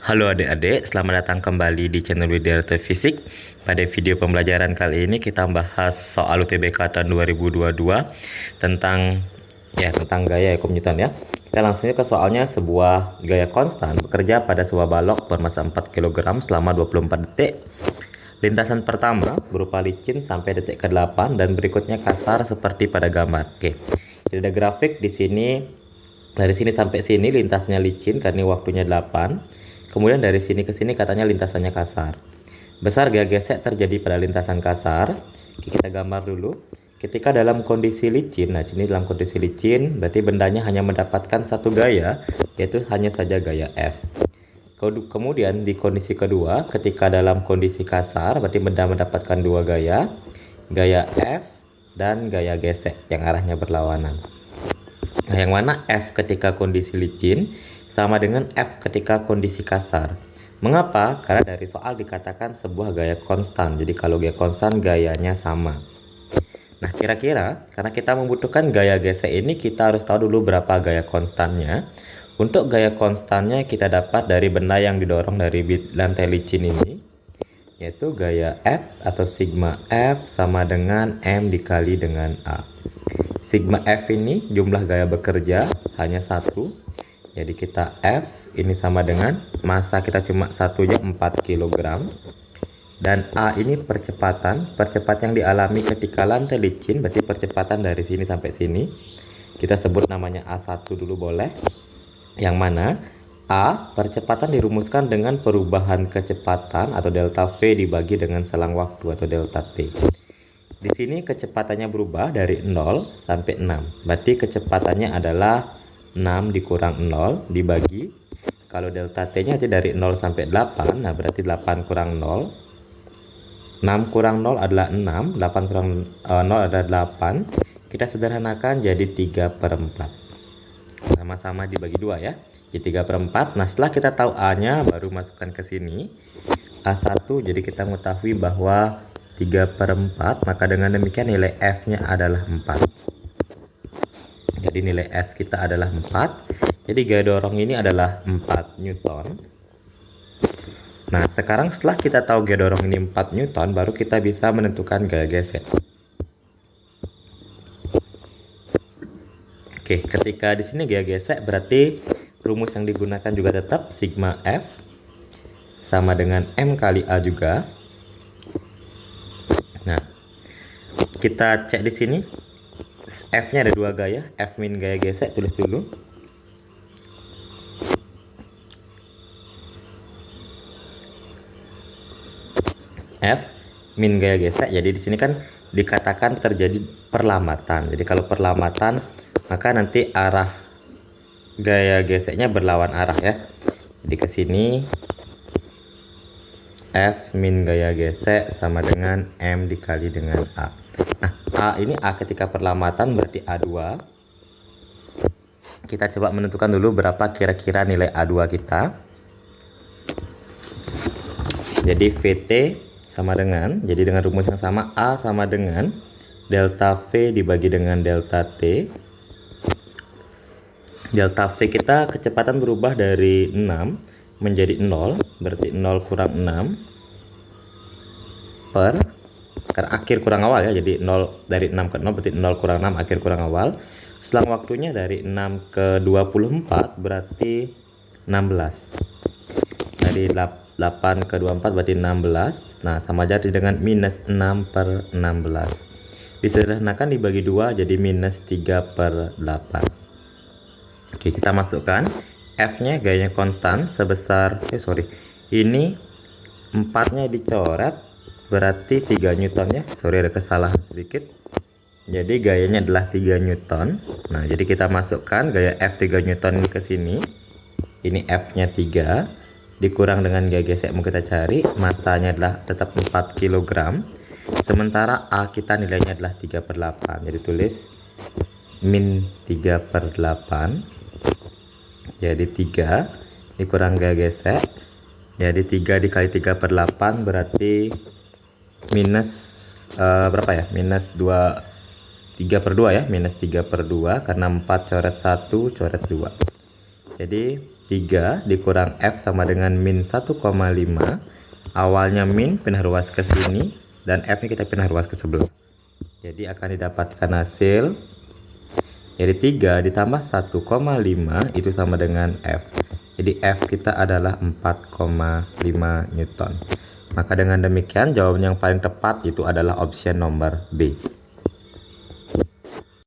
Halo adik-adik, selamat datang kembali di channel Widyarto Fisik. Pada video pembelajaran kali ini kita bahas soal UTBK tahun 2022 tentang gaya Jakob Newton ya. Kita langsung ke soalnya. Sebuah gaya konstan bekerja pada sebuah balok bermassa 4 kg selama 24 detik. Lintasan pertama berupa licin sampai detik ke-8 dan berikutnya kasar seperti pada gambar. Oke. Jadi ada grafik di sini. Dari sini sampai sini lintasnya licin karena waktunya 8. Kemudian dari sini ke sini katanya lintasannya kasar. Besar gaya gesek terjadi pada lintasan kasar. Kita gambar dulu. Ketika dalam kondisi licin, nah sini dalam kondisi licin, berarti bendanya hanya mendapatkan satu gaya, yaitu hanya saja gaya F. Kemudian di kondisi kedua, ketika dalam kondisi kasar, berarti benda mendapatkan dua gaya, gaya F dan gaya gesek yang arahnya berlawanan. Nah, yang mana F ketika kondisi licin sama dengan F ketika kondisi kasar. Mengapa? Karena dari soal dikatakan sebuah gaya konstan. Jadi kalau gaya konstan gayanya sama. Nah, kira-kira karena kita membutuhkan gaya gesek ini, kita harus tahu dulu berapa gaya konstannya. Untuk gaya konstannya kita dapat dari benda yang didorong dari lantai licin ini, yaitu gaya F atau sigma F sama dengan M dikali dengan A. Sigma F ini jumlah gaya bekerja hanya satu. Jadi kita F ini sama dengan massa kita cuma satunya 4 kg. Dan A ini percepatan yang dialami ketika lantai licin, berarti percepatan dari sini sampai sini. Kita sebut namanya A1 dulu boleh. Yang mana A percepatan dirumuskan dengan perubahan kecepatan atau delta V dibagi dengan selang waktu atau delta T. Di sini kecepatannya berubah dari 0 sampai 6. Berarti kecepatannya adalah 6 dikurang 0 dibagi, kalau delta T nya aja dari 0 sampai 8, nah berarti 8 kurang 0, 6 kurang 0 adalah 6, 8 kurang 0 adalah 8, kita sederhanakan jadi 3/4, sama-sama dibagi 2 ya, jadi 3/4. Nah setelah kita tahu A nya baru masukkan ke sini, A1, jadi kita mengetahui bahwa 3/4, maka dengan demikian nilai F nya adalah 4. Jadi nilai F kita adalah 4. Jadi gaya dorong ini adalah 4 Newton. Nah, sekarang setelah kita tahu gaya dorong ini 4 Newton, baru kita bisa menentukan gaya gesek. Oke, ketika di sini gaya gesek berarti rumus yang digunakan juga tetap sigma F sama dengan M kali A juga. Nah, kita cek di sini. F nya ada dua gaya, F min gaya gesek, tulis dulu. F min gaya gesek, jadi di sini kan dikatakan terjadi perlambatan. Jadi kalau perlambatan maka nanti arah gaya geseknya berlawan arah ya. Jadi ke sini F min gaya gesek sama dengan M dikali dengan A. Nah, A ini A ketika perlambatan berarti A2. Kita coba menentukan dulu berapa kira-kira nilai A2 kita. Jadi VT sama dengan, jadi dengan rumus yang sama, A sama dengan delta V dibagi dengan delta T. Delta V kita kecepatan berubah dari 6 menjadi 0, berarti 0 kurang 6 per, karena akhir kurang awal ya, jadi 0 dari 6 ke 0 berarti 0 kurang 6 akhir kurang awal. Selang waktunya dari 6 ke 24 berarti 16. Dari 8 ke 24 berarti 16. Nah, sama jadi dengan minus 6/16. Disederhanakan dibagi 2 jadi minus 3/8. Oke, kita masukkan F nya gayanya konstan sebesar ini 4 nya dicoret, berarti 3 Newton ya. Ada kesalahan sedikit. Jadi gayanya adalah 3 Newton. Nah, jadi kita masukkan gaya F 3 Newton ini ke sini. Ini F nya 3 dikurang dengan gaya gesek mau kita cari, massanya adalah tetap 4 kg. Sementara A kita nilainya adalah 3/8. Jadi tulis min 3/8. Jadi 3 dikurang gaya gesek. Jadi 3 dikali 3/8 berarti minus berapa ya? Minus 3/2 ya, minus 3/2 karena 4 coret 1 coret 2. Jadi 3 dikurang F sama dengan min 1,5. Awalnya min pindah ruas ke sini dan F nya kita pindah ruas ke sebelah. Jadi akan didapatkan hasil jadi 3 ditambah 1,5 itu sama dengan F. Jadi F kita adalah 4,5 Newton. Maka dengan demikian jawaban yang paling tepat itu adalah option nomor B.